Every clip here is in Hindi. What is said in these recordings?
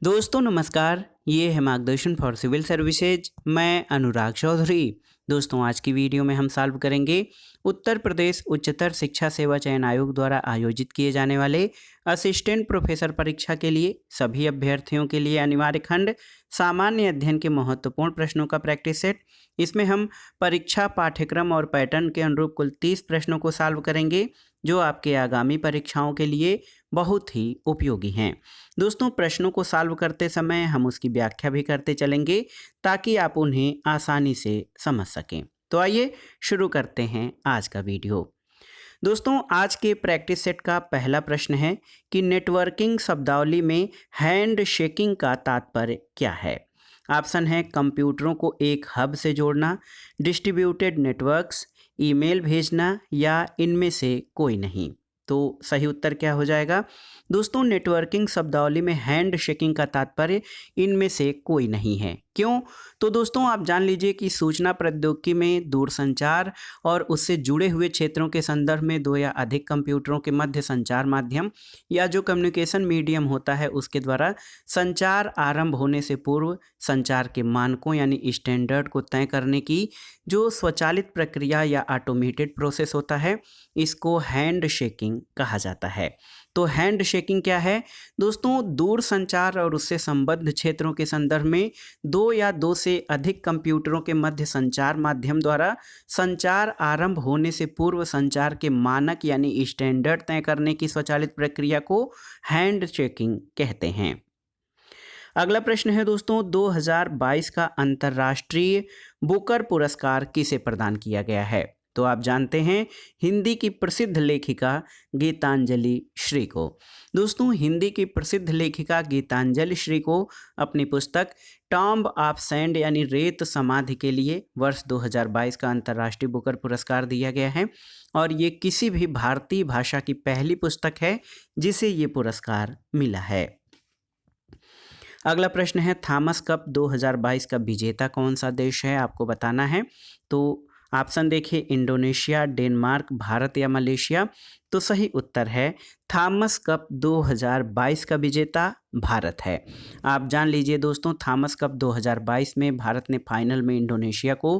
दोस्तों नमस्कार, ये है मार्गदर्शन फॉर सिविल सर्विसेज। मैं अनुराग चौधरी। दोस्तों आज की वीडियो में हम सॉल्व करेंगे उत्तर प्रदेश उच्चतर शिक्षा सेवा चयन आयोग द्वारा आयोजित किए जाने वाले असिस्टेंट प्रोफेसर परीक्षा के लिए सभी अभ्यर्थियों के लिए अनिवार्य खंड सामान्य अध्ययन के महत्वपूर्ण प्रश्नों का प्रैक्टिस सेट। इसमें हम परीक्षा पाठ्यक्रम और पैटर्न के अनुरूप कुल 30 प्रश्नों को सॉल्व करेंगे जो आपके आगामी परीक्षाओं के लिए बहुत ही उपयोगी हैं। दोस्तों प्रश्नों को सॉल्व करते समय हम उसकी व्याख्या भी करते चलेंगे ताकि आप उन्हें आसानी से समझ सकें। तो आइए शुरू करते हैं आज का वीडियो। दोस्तों आज के प्रैक्टिस सेट का पहला प्रश्न है कि नेटवर्किंग शब्दावली में हैंड शेकिंग का तात्पर्य क्या है। ऑप्शन है कंप्यूटरों को एक हब से जोड़ना, डिस्ट्रीब्यूटेड नेटवर्क्स, ईमेल भेजना या इनमें से कोई नहीं। तो सही उत्तर क्या हो जाएगा। दोस्तों नेटवर्किंग शब्दावली में हैंड शेकिंग का तात्पर्य इनमें से कोई नहीं है। क्यों? तो दोस्तों आप जान लीजिए कि सूचना प्रौद्योगिकी में दूरसंचार और उससे जुड़े हुए क्षेत्रों के संदर्भ में दो या अधिक कंप्यूटरों के मध्य संचार माध्यम या जो कम्युनिकेशन मीडियम होता है उसके द्वारा संचार आरंभ होने से पूर्व संचार के मानकों यानी स्टैंडर्ड को तय करने की जो स्वचालित प्रक्रिया या ऑटोमेटेड प्रोसेस होता है इसको हैंड शेकिंग कहा जाता है। तो हैंड शेकिंग क्या है दोस्तों? दूर संचार और उससे संबद्ध क्षेत्रों के संदर्भ में दो या दो से अधिक कंप्यूटरों के मध्य संचार माध्यम द्वारा संचार आरंभ होने से पूर्व संचार के मानक यानी स्टैंडर्ड तय करने की स्वचालित प्रक्रिया को हैंड शेकिंग कहते हैं। अगला प्रश्न है दोस्तों 2022 का अंतर्राष्ट्रीय बुकर पुरस्कार किसे प्रदान किया गया है। तो आप जानते हैं हिंदी की प्रसिद्ध लेखिका गीतांजलि श्री को। दोस्तों हिंदी की प्रसिद्ध लेखिका गीतांजलि श्री को अपनी पुस्तक टॉम्ब ऑफ सैंड यानी रेत समाधि के लिए वर्ष 2022 का अंतर्राष्ट्रीय बुकर पुरस्कार दिया गया है और ये किसी भी भारतीय भाषा की पहली पुस्तक है जिसे ये पुरस्कार मिला है। अगला प्रश्न है थॉमस कप 2022 का विजेता कौन सा देश है, आपको बताना है। तो ऑप्शन देखिए इंडोनेशिया, डेनमार्क, भारत या मलेशिया। तो सही उत्तर है थॉमस कप 2022 का विजेता भारत है। आप जान लीजिए दोस्तों थॉमस कप 2022 में भारत ने फाइनल में इंडोनेशिया को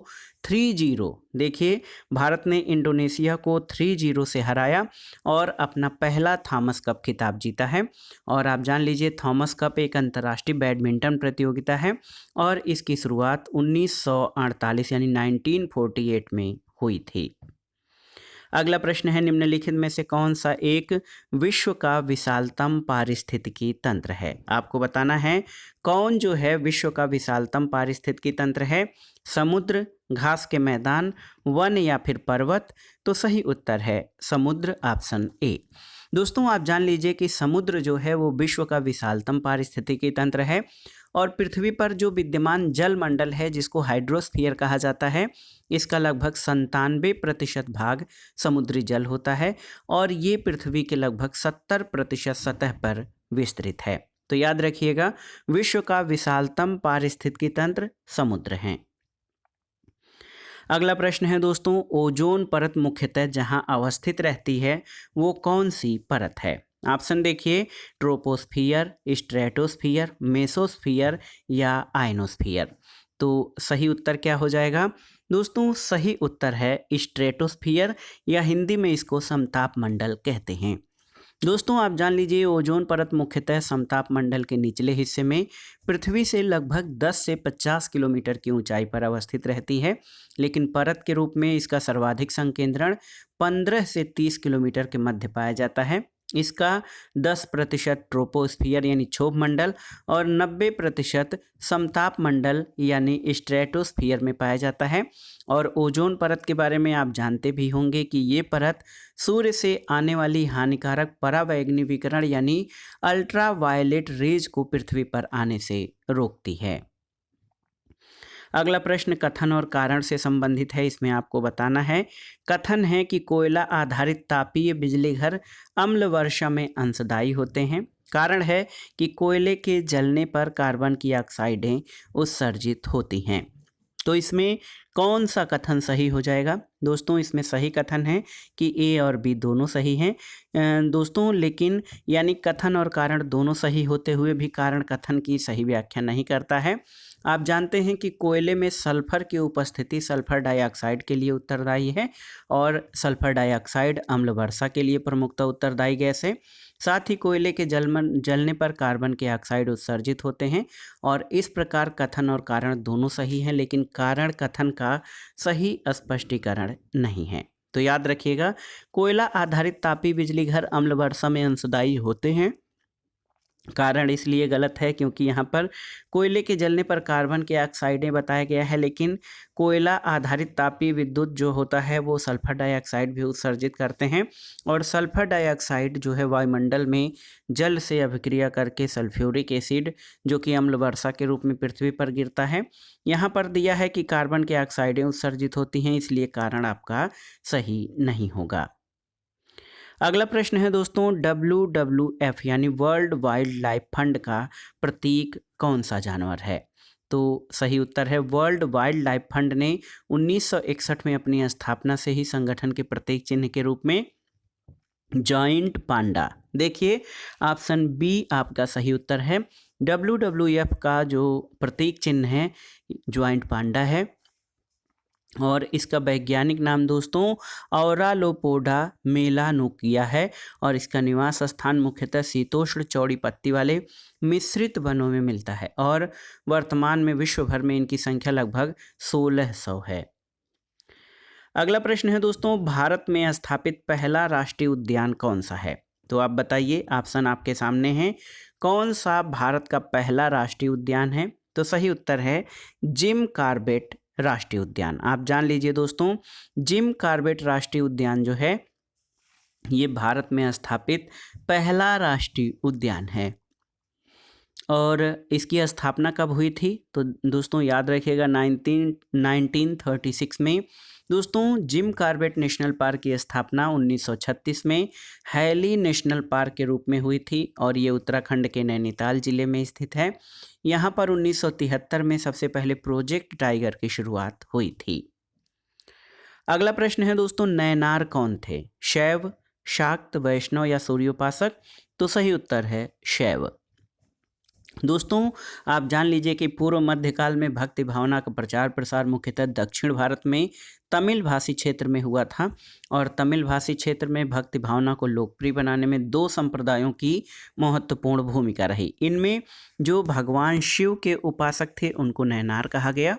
3-0 देखिए भारत ने इंडोनेशिया को 3-0 से हराया और अपना पहला थॉमस कप खिताब जीता है। और आप जान लीजिए थॉमस कप एक अंतर्राष्ट्रीय बैडमिंटन प्रतियोगिता है और इसकी शुरुआत 1948 यानी 1948 में हुई थी। अगला प्रश्न है निम्नलिखित में से कौन सा एक विश्व का विशालतम पारिस्थितिकी तंत्र है। आपको बताना है कौन जो है विश्व का विशालतम पारिस्थितिकी तंत्र है। समुद्र, घास के मैदान, वन या फिर पर्वत। तो सही उत्तर है समुद्र, ऑप्शन ए। दोस्तों आप जान लीजिए कि समुद्र जो है वो विश्व का विशालतम पारिस्थितिकी तंत्र है और पृथ्वी पर जो विद्यमान जल मंडल है जिसको हाइड्रोस्फीयर कहा जाता है इसका लगभग 97% भाग समुद्री जल होता है और ये पृथ्वी के लगभग 70% सतह पर विस्तृत है। तो याद रखिएगा विश्व का विशालतम पारिस्थितिकी तंत्र समुद्र हैं। अगला प्रश्न है दोस्तों ओजोन परत मुख्यतः जहां अवस्थित रहती है वो कौन सी परत है। ऑप्शन देखिए ट्रोपोस्फियर, स्ट्रेटोस्फियर, मेसोस्फियर या आयनोस्फियर। तो सही उत्तर क्या हो जाएगा दोस्तों? सही उत्तर है स्ट्रेटोस्फियर या हिंदी में इसको समताप मंडल कहते हैं। दोस्तों आप जान लीजिए ओजोन परत मुख्यतः समताप मंडल के निचले हिस्से में पृथ्वी से लगभग 10 से 50 किलोमीटर की ऊंचाई पर अवस्थित रहती है, लेकिन परत के रूप में इसका सर्वाधिक संकेंद्रण 15 से 30 किलोमीटर के मध्य पाया जाता है। इसका 10% ट्रोपोस्फियर यानी क्षोभ मंडल और 90% समताप मंडल यानी स्ट्रेटोस्फियर में पाया जाता है। और ओजोन परत के बारे में आप जानते भी होंगे कि ये परत सूर्य से आने वाली हानिकारक परावैंगनी विकिरण यानी अल्ट्रावायलेट रेज को पृथ्वी पर आने से रोकती है। अगला प्रश्न कथन और कारण से संबंधित है, इसमें आपको बताना है। कथन है कि कोयला आधारित तापीय बिजली घर अम्ल वर्षा में अंशदायी होते हैं। कारण है कि कोयले के जलने पर कार्बन की ऑक्साइडें उत्सर्जित होती हैं। तो इसमें कौन सा कथन सही हो जाएगा? दोस्तों इसमें सही कथन है कि ए और बी दोनों सही हैं। दोस्तों लेकिन यानी कथन और कारण दोनों सही होते हुए भी कारण कथन की सही व्याख्या नहीं करता है। आप जानते हैं कि कोयले में सल्फर की उपस्थिति सल्फर डाइऑक्साइड के लिए उत्तरदायी है और सल्फर डाइऑक्साइड अम्ल वर्षा के लिए प्रमुखतः उत्तरदायी गैस है। साथ ही कोयले के जलने पर कार्बन के ऑक्साइड उत्सर्जित होते हैं और इस प्रकार कथन और कारण दोनों सही हैं, लेकिन कारण कथन का सही स्पष्टीकरण नहीं है। तो याद रखिएगा, कोयला आधारित तापीय बिजली घर अम्ल वर्षा में अंशदायी होते हैं। कारण इसलिए गलत है क्योंकि यहाँ पर कोयले के जलने पर कार्बन के ऑक्साइडें बताया गया है, लेकिन कोयला आधारित तापीय विद्युत जो होता है वो सल्फर डाइऑक्साइड भी उत्सर्जित करते हैं और सल्फर डाइऑक्साइड जो है वायुमंडल में जल से अभिक्रिया करके सल्फ्यूरिक एसिड जो कि अम्ल वर्षा के रूप में पृथ्वी पर गिरता है। यहाँ पर दिया है कि कार्बन के ऑक्साइडें उत्सर्जित होती हैं, इसलिए कारण आपका सही नहीं होगा। अगला प्रश्न है दोस्तों, WWF यानी वर्ल्ड वाइल्ड लाइफ फंड का प्रतीक कौन सा जानवर है? तो सही उत्तर है वर्ल्ड वाइल्ड लाइफ फंड ने 1961 में अपनी स्थापना से ही संगठन के प्रतीक चिन्ह के रूप में जॉइंट पांडा, देखिए ऑप्शन बी आपका सही उत्तर है। WWF का जो प्रतीक चिन्ह है जॉइंट पांडा है और इसका वैज्ञानिक नाम दोस्तों औरालोपोडा मेलानोकिया है और इसका निवास स्थान मुख्यतः शीतोष्ण चौड़ी पत्ती वाले मिश्रित वनों में मिलता है और वर्तमान में विश्व भर में इनकी संख्या लगभग 1600 है। अगला प्रश्न है दोस्तों, भारत में स्थापित पहला राष्ट्रीय उद्यान कौन सा है? तो आप बताइए, ऑप्शन आपके सामने हैं। कौन सा भारत का पहला राष्ट्रीय उद्यान है? तो सही उत्तर है जिम कॉर्बेट राष्ट्रीय उद्यान। आप जान लीजिए दोस्तों, जिम कॉर्बेट राष्ट्रीय उद्यान जो है ये भारत में स्थापित पहला राष्ट्रीय उद्यान है और इसकी स्थापना कब हुई थी? तो दोस्तों याद रखिएगा 1936 में। दोस्तों जिम कॉर्बेट नेशनल पार्क की स्थापना 1936 में हैली नेशनल पार्क के रूप में हुई थी और ये उत्तराखंड के नैनीताल जिले में स्थित है। यहाँ पर 1973 में सबसे पहले प्रोजेक्ट टाइगर की शुरुआत हुई थी। अगला प्रश्न है दोस्तों, नैनार कौन थे? शैव, शाक्त, वैष्णव या सूर्योपासक? तो सही उत्तर है शैव। दोस्तों आप जान लीजिए कि पूर्व मध्यकाल में भक्ति भावना का प्रचार प्रसार मुख्यतः दक्षिण भारत में तमिल भाषी क्षेत्र में हुआ था और तमिल भाषी क्षेत्र में भक्ति भावना को लोकप्रिय बनाने में दो संप्रदायों की महत्वपूर्ण भूमिका रही। इनमें जो भगवान शिव के उपासक थे उनको नैनार कहा गया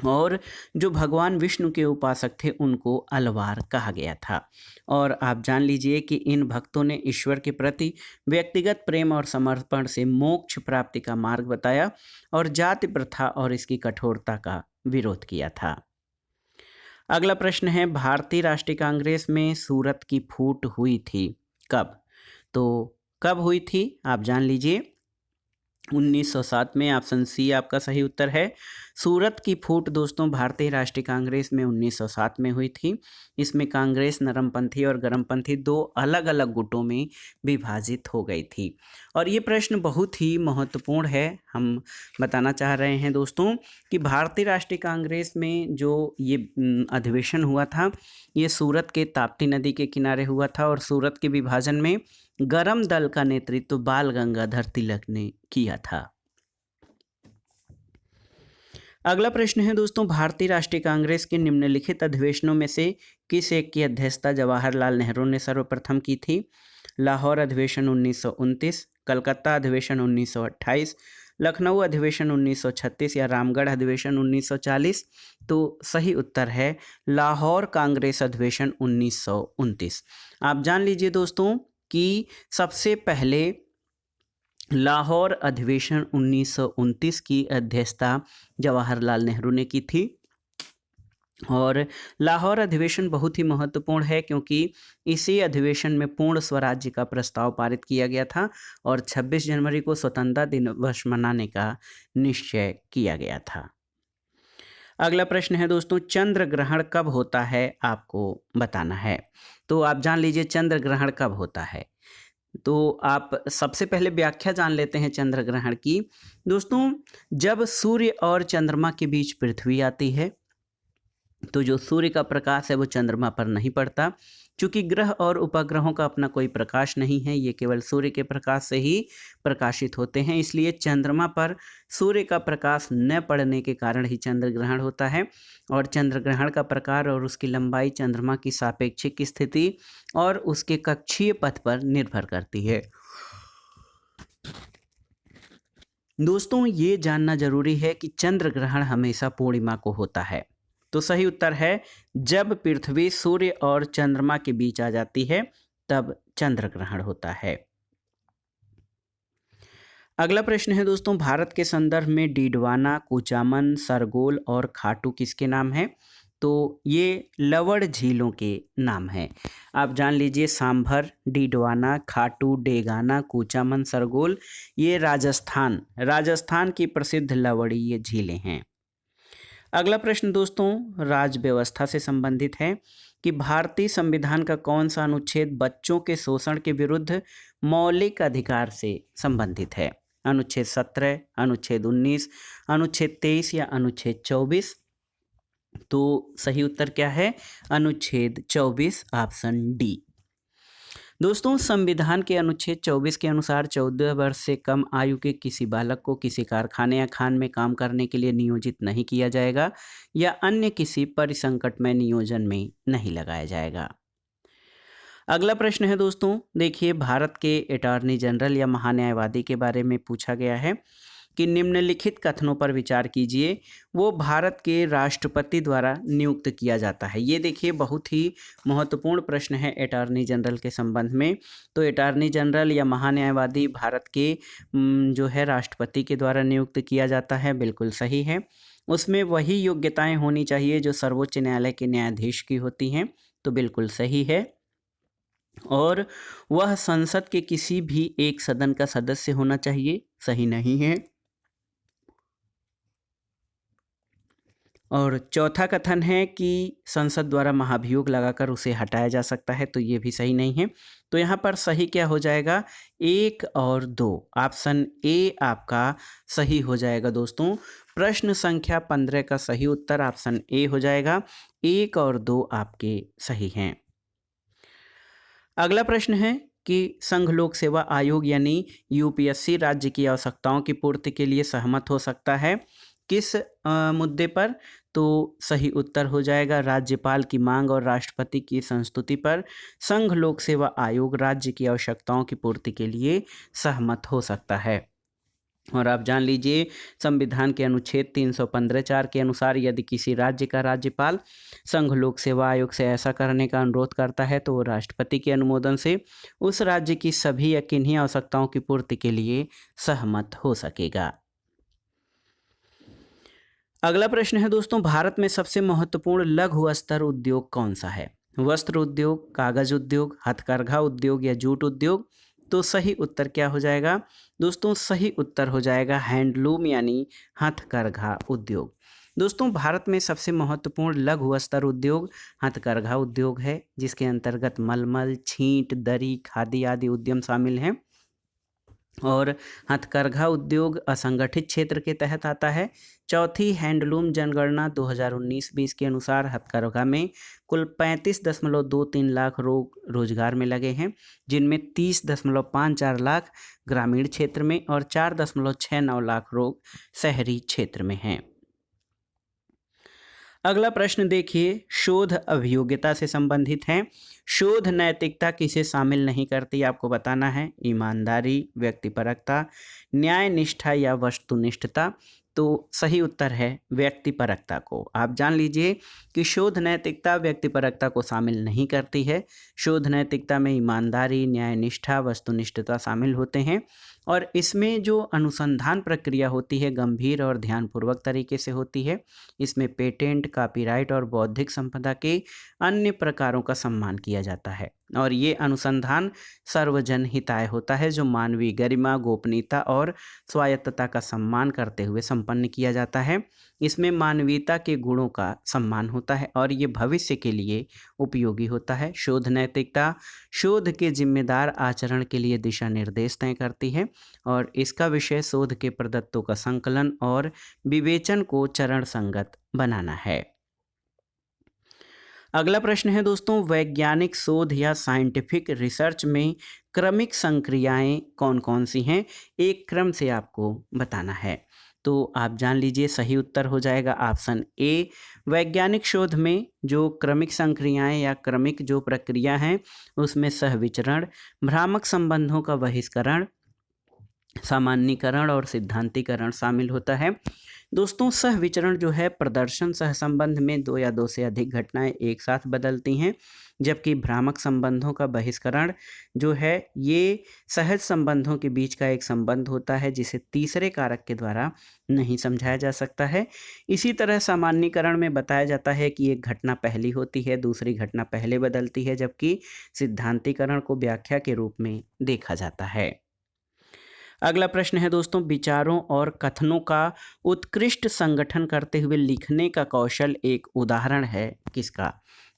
और जो भगवान विष्णु के उपासक थे उनको अलवार कहा गया था। और आप जान लीजिए कि इन भक्तों ने ईश्वर के प्रति व्यक्तिगत प्रेम और समर्पण से मोक्ष प्राप्ति का मार्ग बताया और जाति प्रथा और इसकी कठोरता का विरोध किया था। अगला प्रश्न है, भारतीय राष्ट्रीय कांग्रेस में सूरत की फूट हुई थी कब? तो कब हुई थी आप जान लीजिए 1907 में। ऑप्शन सी आपका सही उत्तर है। सूरत की फूट दोस्तों भारतीय राष्ट्रीय कांग्रेस में 1907 में हुई थी। इसमें कांग्रेस नरमपंथी और गरमपंथी दो अलग अलग गुटों में विभाजित हो गई थी और ये प्रश्न बहुत ही महत्वपूर्ण है। हम बताना चाह रहे हैं दोस्तों कि भारतीय राष्ट्रीय कांग्रेस में जो ये अधिवेशन हुआ था ये सूरत के ताप्ती नदी के किनारे हुआ था और सूरत के विभाजन में गरम दल का नेतृत्व बाल गंगाधर तिलक ने किया था। अगला प्रश्न है दोस्तों, भारतीय राष्ट्रीय कांग्रेस के निम्नलिखित अधिवेशनों में से किस एक की अध्यक्षता जवाहरलाल नेहरू ने सर्वप्रथम की थी? लाहौर अधिवेशन 1929, कलकत्ता अधिवेशन 1928, लखनऊ अधिवेशन 1936 या रामगढ़ अधिवेशन 1940? तो सही उत्तर है लाहौर कांग्रेस अधिवेशन 1929। आप जान लीजिए दोस्तों कि सबसे पहले लाहौर अधिवेशन 1929 की अध्यक्षता जवाहरलाल नेहरू ने की थी और लाहौर अधिवेशन बहुत ही महत्वपूर्ण है क्योंकि इसी अधिवेशन में पूर्ण स्वराज्य का प्रस्ताव पारित किया गया था और 26 जनवरी को स्वतंत्रता दिवस मनाने का निश्चय किया गया था। अगला प्रश्न है दोस्तों, चंद्र ग्रहण कब होता है आपको बताना है। तो आप जान लीजिए चंद्र ग्रहण कब होता है। तो आप सबसे पहले व्याख्या जान लेते हैं चंद्र ग्रहण की। दोस्तों जब सूर्य और चंद्रमा के बीच पृथ्वी आती है तो जो सूर्य का प्रकाश है वो चंद्रमा पर नहीं पड़ता। चूँकि ग्रह और उपग्रहों का अपना कोई प्रकाश नहीं है, ये केवल सूर्य के प्रकाश से ही प्रकाशित होते हैं, इसलिए चंद्रमा पर सूर्य का प्रकाश न पड़ने के कारण ही चंद्र ग्रहण होता है। और चंद्र ग्रहण का प्रकार और उसकी लंबाई चंद्रमा की सापेक्षिक स्थिति और उसके कक्षीय पथ पर निर्भर करती है। दोस्तों, ये जानना जरूरी है कि चंद्र ग्रहण हमेशा पूर्णिमा को होता है। तो सही उत्तर है जब पृथ्वी सूर्य और चंद्रमा के बीच आ जाती है तब चंद्र ग्रहण होता है। अगला प्रश्न है दोस्तों, भारत के संदर्भ में डीडवाना, कुचामन, सरगोल और खाटू किसके नाम हैं? तो ये लवण झीलों के नाम हैं। आप जान लीजिए, सांभर, डीडवाना, खाटू, डेगाना, कुचामन, सरगोल, ये राजस्थान की प्रसिद्ध लवणीय झीलें हैं। अगला प्रश्न दोस्तों राज्य व्यवस्था से संबंधित है कि भारतीय संविधान का कौन सा अनुच्छेद बच्चों के शोषण के विरुद्ध मौलिक अधिकार से संबंधित है? अनुच्छेद 17, अनुच्छेद 19, अनुच्छेद 23 या अनुच्छेद 24? तो सही उत्तर क्या है? अनुच्छेद 24, ऑप्शन डी। दोस्तों, संविधान के अनुच्छेद 24 के अनुसार 14 वर्ष से कम आयु के किसी बालक को किसी कारखाने या खान में काम करने के लिए नियोजित नहीं किया जाएगा या अन्य किसी परिसंकट में नियोजन में नहीं लगाया जाएगा। अगला प्रश्न है दोस्तों, देखिए, भारत के अटॉर्नी जनरल या महान्यायवादी के बारे में पूछा गया है कि निम्नलिखित कथनों पर विचार कीजिए, वो भारत के राष्ट्रपति द्वारा नियुक्त किया जाता है। ये देखिए बहुत ही महत्वपूर्ण प्रश्न है अटॉर्नी जनरल के संबंध में। तो अटॉर्नी जनरल या महान्यायवादी भारत के जो है राष्ट्रपति के द्वारा नियुक्त किया जाता है, बिल्कुल सही है। उसमें वही योग्यताएं होनी चाहिए जो सर्वोच्च न्यायालय के न्यायाधीश की होती हैं, तो बिल्कुल सही है। और वह संसद के किसी भी एक सदन का सदस्य होना चाहिए, सही नहीं है। और चौथा कथन है कि संसद द्वारा महाभियोग लगाकर उसे हटाया जा सकता है, तो ये भी सही नहीं है। तो यहाँ पर सही क्या हो जाएगा? 1 और 2, ऑप्शन ए आपका सही हो जाएगा दोस्तों। प्रश्न संख्या 15 का सही उत्तर ऑप्शन ए हो जाएगा। 1 और 2 आपके सही हैं। अगला प्रश्न है कि संघ लोक सेवा आयोग यानी यूपीएससी राज्य की आवश्यकताओं की पूर्ति के लिए सहमत हो सकता है किस मुद्दे पर? तो सही उत्तर हो जाएगा राज्यपाल की मांग और राष्ट्रपति की संस्तुति पर संघ लोक सेवा आयोग राज्य की आवश्यकताओं की पूर्ति के लिए सहमत हो सकता है। और आप जान लीजिए, संविधान के अनुच्छेद 315(4) के अनुसार यदि किसी राज्य का राज्यपाल संघ लोक सेवा आयोग से ऐसा करने का अनुरोध करता है तो वो राष्ट्रपति के अनुमोदन से उस राज्य की सभी या किन्हीं आवश्यकताओं की पूर्ति के लिए सहमत हो सकेगा। अगला प्रश्न है दोस्तों, भारत में सबसे महत्वपूर्ण लघु स्तर उद्योग कौन सा है? वस्त्र उद्योग, कागज उद्योग, हथकरघा उद्योग या जूट उद्योग? तो सही उत्तर क्या हो जाएगा दोस्तों? सही उत्तर हो जाएगा हैंडलूम यानी हथकरघा उद्योग। दोस्तों, भारत में सबसे महत्वपूर्ण लघु स्तर उद्योग हथकरघा उद्योग है, जिसके अंतर्गत मलमल, छींट, दरी, खादी आदि उद्यम शामिल हैं। और हथकरघा उद्योग असंगठित क्षेत्र के तहत आता है। चौथी हैंडलूम जनगणना 2019-20 के अनुसार हथकरघा में कुल 35.23 लाख लोग रोजगार में लगे हैं, जिनमें 30.54 लाख ग्रामीण क्षेत्र में और 4.69 लाख लोग शहरी क्षेत्र में हैं। अगला प्रश्न देखिए, शोध अभियोग्यता से संबंधित है। शोध नैतिकता किसे शामिल नहीं करती, आपको बताना है। ईमानदारी, व्यक्तिपरकता, न्याय निष्ठा या वस्तुनिष्ठता? तो सही उत्तर है व्यक्तिपरकता को। आप जान लीजिए कि शोध नैतिकता व्यक्तिपरकता को शामिल नहीं करती है। शोध नैतिकता में ईमानदारी, न्याय निष्ठा, वस्तुनिष्ठता शामिल होते हैं और इसमें जो अनुसंधान प्रक्रिया होती है गंभीर और ध्यानपूर्वक तरीके से होती है। इसमें पेटेंट, कॉपीराइट और बौद्धिक संपदा के अन्य प्रकारों का सम्मान किया जाता है और ये अनुसंधान सर्वजन हिताय होता है, जो मानवीय गरिमा, गोपनीयता और स्वायत्तता का सम्मान करते हुए संपन्न किया जाता है। इसमें मानवीयता के गुणों का सम्मान होता है और ये भविष्य के लिए उपयोगी होता है। शोध नैतिकता शोध के जिम्मेदार आचरण के लिए दिशा निर्देश तय करती है और इसका विषय शोध के प्रदत्तों का संकलन और विवेचन को चरण संगत बनाना है। अगला प्रश्न है दोस्तों, वैज्ञानिक शोध या साइंटिफिक रिसर्च में क्रमिक संक्रियाएं कौन कौन सी हैं, एक क्रम से आपको बताना है। तो आप जान लीजिए, सही उत्तर हो जाएगा ऑप्शन ए। वैज्ञानिक शोध में जो क्रमिक संक्रियाएं या क्रमिक जो प्रक्रिया हैं उसमें सहविचरण, भ्रामक संबंधों का बहिष्करण, सामान्यीकरण और सिद्धांतीकरण शामिल होता है। दोस्तों, सहविचरण जो है प्रदर्शन सहसंबंध में दो या दो से अधिक घटनाएं एक साथ बदलती हैं, जबकि भ्रामक संबंधों का बहिष्करण जो है ये सहज संबंधों के बीच का एक संबंध होता है जिसे तीसरे कारक के द्वारा नहीं समझाया जा सकता है। इसी तरह सामान्यीकरण में बताया जाता है कि एक घटना पहली होती है, दूसरी घटना पहले बदलती है, जबकि सिद्धांतीकरण को व्याख्या के रूप में देखा जाता है। अगला प्रश्न है दोस्तों, विचारों और कथनों का उत्कृष्ट संगठन करते हुए लिखने का कौशल एक उदाहरण है किसका?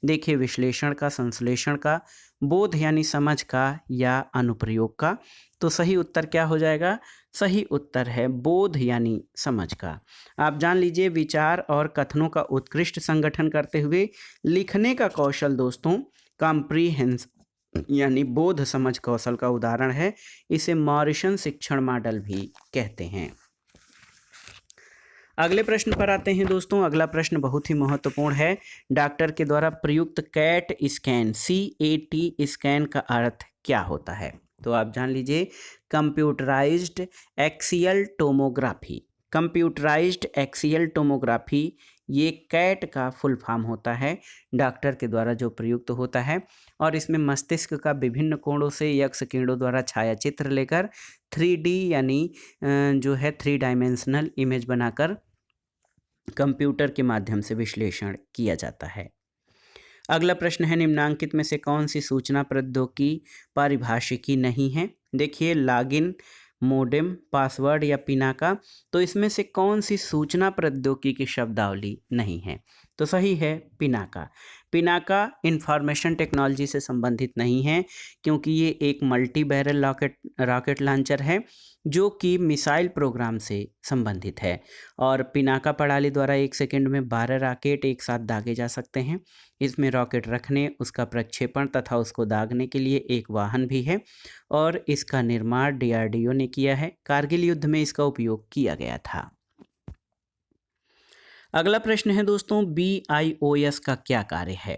देखिए, विश्लेषण का, संश्लेषण का, बोध यानी समझ का या अनुप्रयोग का। तो सही उत्तर क्या हो जाएगा? सही उत्तर है बोध यानी समझ का। आप जान लीजिए, विचार और कथनों का उत्कृष्ट संगठन करते हुए लिखने का कौशल दोस्तों कॉम्प्रीहेंस यानी बोध समझ कौशल का उदाहरण है। इसे मॉरिसन शिक्षण मॉडल भी कहते हैं। अगले प्रश्न पर आते हैं दोस्तों। अगला प्रश्न बहुत ही महत्वपूर्ण है। डॉक्टर के द्वारा प्रयुक्त कैट स्कैन, CAT स्कैन का अर्थ क्या होता है? तो आप जान लीजिए, computerised axial tomography. Computerised axial tomography ये कैट का फुल फॉर्म होता है, डॉक्टर के द्वारा जो प्रयुक्त होता है, और इसमें मस्तिष्क का विभिन्न कोणों से यक्ष किरणों द्वारा छायाचित्र लेकर 3D यानी जो है 3 डायमेंशनल इमेज बनाकर कंप्यूटर के माध्यम से विश्लेषण किया जाता है। अगला प्रश्न है, निम्नांकित में से कौन सी सूचना प्रौद्योगिकी पारिभाषिकी नहीं है? देखिए, लॉगिन, मोडेम, पासवर्ड या पिनाका। तो इसमें से कौन सी सूचना प्रौद्योगिकी की शब्दावली नहीं है? तो सही है पिनाका। पिनाका इंफॉर्मेशन टेक्नोलॉजी से संबंधित नहीं है, क्योंकि ये एक मल्टी बैरल रॉकेट लॉन्चर है जो कि मिसाइल प्रोग्राम से संबंधित है। और पिनाका प्रणाली द्वारा 1 सेकंड में 12 रॉकेट एक साथ दागे जा सकते हैं। इसमें रॉकेट रखने, उसका प्रक्षेपण तथा उसको दागने के लिए एक वाहन भी है, और इसका निर्माण DRDO ने किया है। कारगिल युद्ध में इसका उपयोग किया गया था। अगला प्रश्न है दोस्तों, BIOS का क्या कार्य है?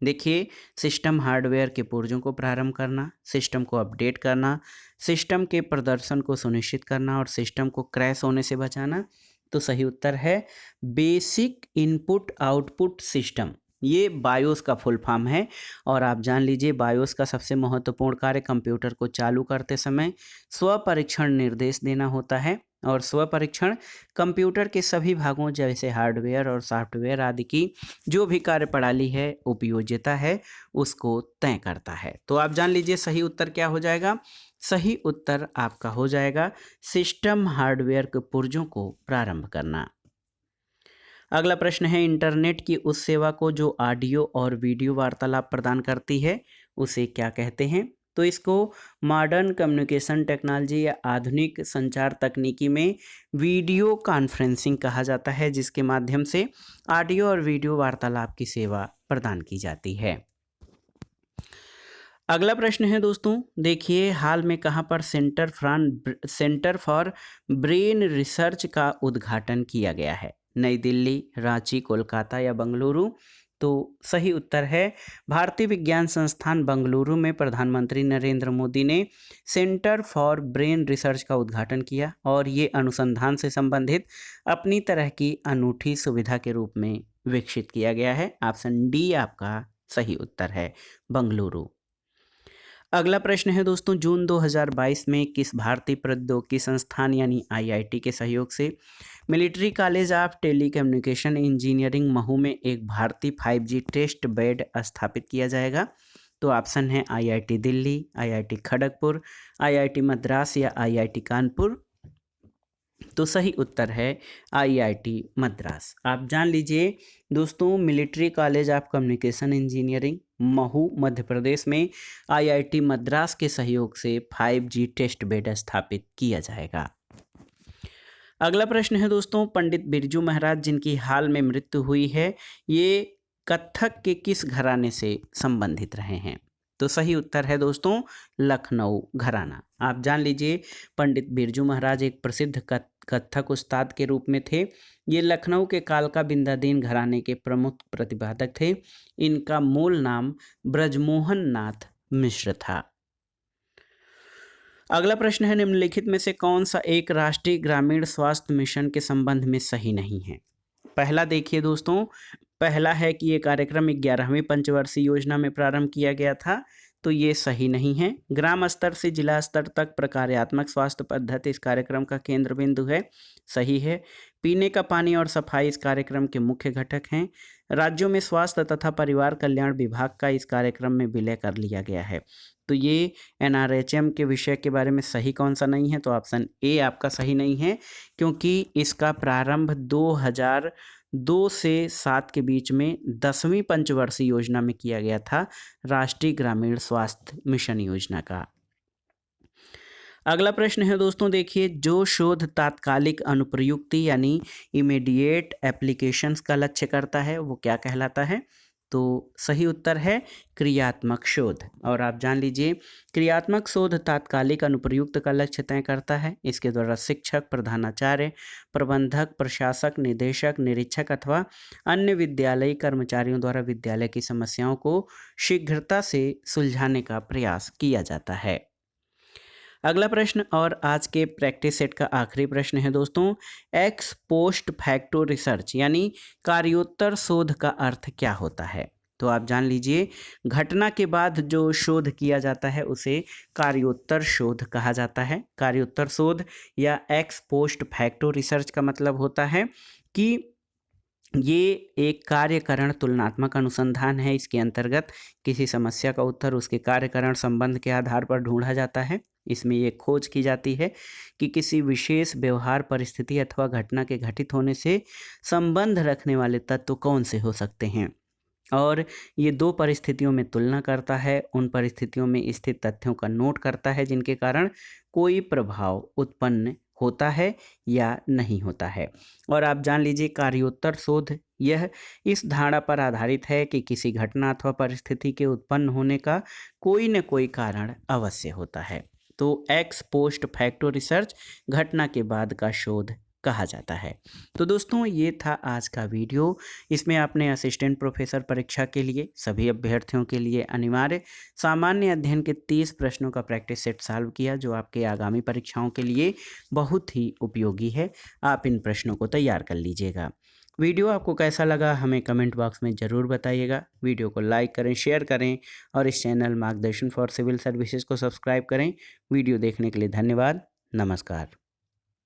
देखिए, सिस्टम हार्डवेयर के पुर्जों को प्रारंभ करना, सिस्टम को अपडेट करना, सिस्टम के प्रदर्शन को सुनिश्चित करना और सिस्टम को क्रैश होने से बचाना। तो सही उत्तर है बेसिक इनपुट आउटपुट सिस्टम। ये बायोस का फुल फॉर्म है। और आप जान लीजिए, बायोस का सबसे महत्वपूर्ण कार्य कंप्यूटर को चालू करते समय स्वपरीक्षण निर्देश देना होता है, और स्वपरीक्षण कंप्यूटर के सभी भागों जैसे हार्डवेयर और सॉफ्टवेयर आदि की जो भी कार्यप्रणाली है, उपयोज्यता है, उसको तय करता है। तो आप जान लीजिए, सही उत्तर क्या हो जाएगा? सही उत्तर आपका हो जाएगा सिस्टम हार्डवेयर के पुर्जों को प्रारंभ करना। अगला प्रश्न है, इंटरनेट की उस सेवा को जो ऑडियो और वीडियो वार्तालाप प्रदान करती है उसे क्या कहते हैं? तो इसको मॉडर्न कम्युनिकेशन टेक्नोलॉजी या आधुनिक संचार तकनीकी में वीडियो कॉन्फ्रेंसिंग कहा जाता है, जिसके माध्यम से ऑडियो और वीडियो वार्तालाप की सेवा प्रदान की जाती है। अगला प्रश्न है दोस्तों, देखिए, हाल में कहाँ पर सेंटर फॉर ब्रेन रिसर्च का उद्घाटन किया गया है? नई दिल्ली, रांची, कोलकाता या बेंगलुरु? तो सही उत्तर है भारतीय विज्ञान संस्थान बेंगलुरु में प्रधानमंत्री नरेंद्र मोदी ने सेंटर फॉर ब्रेन रिसर्च का उद्घाटन किया, और ये अनुसंधान से संबंधित अपनी तरह की अनूठी सुविधा के रूप में विकसित किया गया है। ऑप्शन डी आपका सही उत्तर है, बेंगलुरु। अगला प्रश्न है दोस्तों, जून 2022 में किस भारतीय प्रौद्योगिकी संस्थान यानी IIT के सहयोग से military college of telecommunication engineering Mhow में एक भारतीय 5G टेस्ट बेड स्थापित किया जाएगा? तो ऑप्शन है IIT Delhi, IIT Kharagpur, IIT Madras या IIT कानपुर। तो सही उत्तर है IIT मद्रास। आप जान लीजिए दोस्तों, military college of communication engineering Mhow Madhya Pradesh में IIT मद्रास के सहयोग से 5G टेस्ट बेड स्थापित किया जाएगा। अगला प्रश्न है दोस्तों, पंडित बिरजू महाराज जिनकी हाल में मृत्यु हुई है, ये कत्थक के किस घराने से संबंधित रहे हैं? तो सही उत्तर है दोस्तों लखनऊ घराना। आप जान लीजिए पंडित बिरजू महाराज एक प्रसिद्ध कत्थक उस्ताद के रूप में थे। ये लखनऊ के कालका बिंदादीन घराने के प्रमुख प्रतिपादक थे। इनका मूल नाम ब्रजमोहन नाथ मिश्र था। अगला प्रश्न है निम्नलिखित में से कौन सा एक राष्ट्रीय ग्रामीण स्वास्थ्य मिशन के संबंध में सही नहीं है? पहला देखिए दोस्तों, पहला है कि ये कार्यक्रम 11वीं पंचवर्षीय योजना में प्रारंभ किया गया था, तो ये सही नहीं है। ग्राम स्तर से जिला स्तर तक प्रकार्यात्मक स्वास्थ्य पद्धति इस कार्यक्रम का केंद्र बिंदु है, सही है। पीने का पानी और सफाई इस कार्यक्रम के मुख्य घटक हैं। राज्यों में स्वास्थ्य तथा परिवार कल्याण विभाग का इस कार्यक्रम में विलय कर लिया गया है। तो ये NRHM के विषय के बारे में सही कौन सा नहीं है? तो ऑप्शन ए आपका सही नहीं है, क्योंकि इसका प्रारंभ 2002 से 7 के बीच में 10वीं पंचवर्षीय योजना में किया गया था, राष्ट्रीय ग्रामीण स्वास्थ्य मिशन योजना का। अगला प्रश्न है दोस्तों देखिए, जो शोध तात्कालिक अनुप्रयुक्ति यानी इमीडिएट एप्लीकेशंस का लक्ष्य करता है वो क्या कहलाता है? तो सही उत्तर है क्रियात्मक शोध। और आप जान लीजिए क्रियात्मक शोध तात्कालिक अनुप्रयुक्त का लक्ष्य तय करता है। इसके द्वारा शिक्षक, प्रधानाचार्य, प्रबंधक, प्रशासक, निदेशक, निरीक्षक अथवा अन्य विद्यालयी कर्मचारियों द्वारा विद्यालय की समस्याओं को शीघ्रता से सुलझाने का प्रयास किया जाता है। अगला प्रश्न और आज के प्रैक्टिस सेट का आखिरी प्रश्न है दोस्तों, एक्स पोस्ट फैक्टो रिसर्च यानी कार्योत्तर शोध का अर्थ क्या होता है? तो आप जान लीजिए घटना के बाद जो शोध किया जाता है उसे कार्योत्तर शोध कहा जाता है। कार्योत्तर शोध या एक्स पोस्ट फैक्टो रिसर्च का मतलब होता है कि ये एक कार्यकरण तुलनात्मक अनुसंधान है। इसके अंतर्गत किसी समस्या का उत्तर उसके कार्यकरण संबंध के आधार पर ढूंढा जाता है। इसमें ये खोज की जाती है कि किसी विशेष व्यवहार, परिस्थिति अथवा घटना के घटित होने से संबंध रखने वाले तत्व कौन से हो सकते हैं, और ये दो परिस्थितियों में तुलना करता है। उन परिस्थितियों में स्थित तथ्यों का नोट करता है जिनके कारण कोई प्रभाव उत्पन्न होता है या नहीं होता है। और आप जान लीजिए कार्योत्तर शोध यह इस धारणा पर आधारित है कि किसी घटना अथवा परिस्थिति के उत्पन्न होने का कोई न कोई कारण अवश्य होता है। तो एक्स पोस्ट फैक्टो रिसर्च घटना के बाद का शोध कहा जाता है। तो दोस्तों ये था आज का वीडियो। इसमें आपने असिस्टेंट प्रोफेसर परीक्षा के लिए सभी अभ्यर्थियों के लिए अनिवार्य सामान्य अध्ययन के 30 प्रश्नों का प्रैक्टिस सेट सॉल्व किया, जो आपके आगामी परीक्षाओं के लिए बहुत ही उपयोगी है। आप इन प्रश्नों को तैयार कर लीजिएगा। वीडियो आपको कैसा लगा हमें कमेंट बॉक्स में ज़रूर बताइएगा। वीडियो को लाइक करें, शेयर करें और इस चैनल मार्गदर्शन फॉर सिविल सर्विसेज को सब्सक्राइब करें। वीडियो देखने के लिए धन्यवाद। नमस्कार।